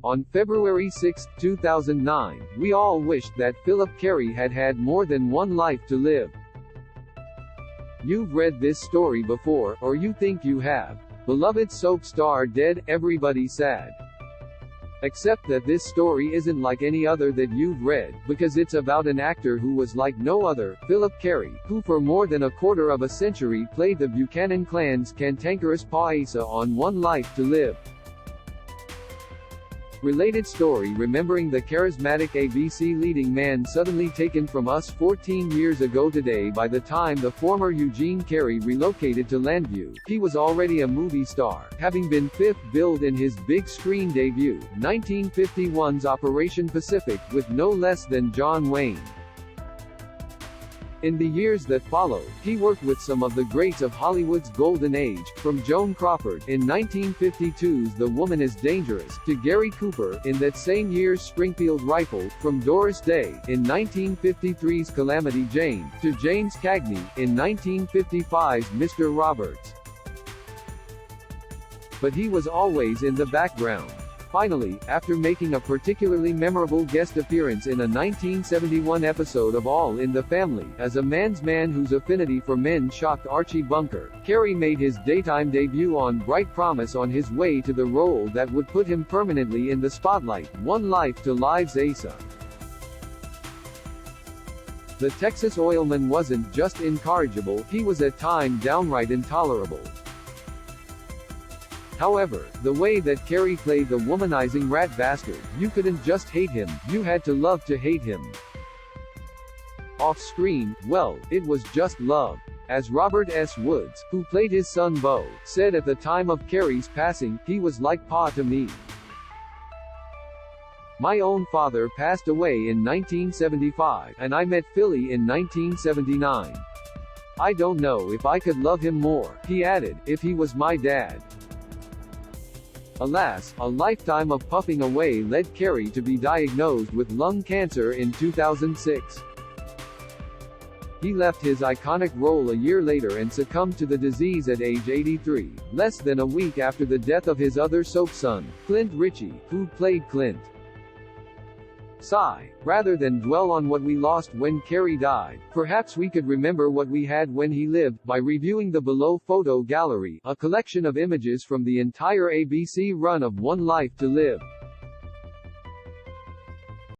On February 6, 2009, we all wished that Philip Carey had had more than one life to live. You've read this story before, or you think you have. Beloved soap star dead, everybody sad. Except that this story isn't like any other that you've read, because it's about an actor who was like no other, Philip Carey, who for more than a quarter of a century played the Buchanan clan's cantankerous Paisa on One Life to Live. Related story remembering the charismatic ABC leading man suddenly taken from us 14 years ago today. By the time the former Eugene Carey relocated to Landview, he was already a movie star, having been fifth billed in his big screen debut, 1951's Operation Pacific, with no less than John Wayne. In the years that followed, he worked with some of the greats of Hollywood's golden age, from Joan Crawford in 1952's The Woman is Dangerous, to Gary Cooper in that same year's Springfield Rifle, from Doris Day in 1953's Calamity Jane, to James Cagney in 1955's Mr. Roberts. But he was always in the background. Finally, after making a particularly memorable guest appearance in a 1971 episode of All in the Family, as a man's man whose affinity for men shocked Archie Bunker, Carey made his daytime debut on Bright Promise on his way to the role that would put him permanently in the spotlight, One Life to Live's Asa. The Texas oilman wasn't just incorrigible, he was at times downright intolerable. However, the way that Carey played the womanizing rat bastard, you couldn't just hate him, you had to love to hate him. Off-screen, well, it was just love. As Robert S. Woods, who played his son Beau, said at the time of Carey's passing, he was like Pa to me. My own father passed away in 1975, and I met Philly in 1979. I don't know if I could love him more, he added, if he was my dad. Alas, a lifetime of puffing away led Carey to be diagnosed with lung cancer in 2006. He left his iconic role a year later and succumbed to the disease at age 83, less than a week after the death of his other soap son, Clint Ritchie, who played Clint. Sigh. Rather than dwell on what we lost when Carey died, perhaps we could remember what we had when he lived, by reviewing the below photo gallery, a collection of images from the entire ABC run of One Life to Live.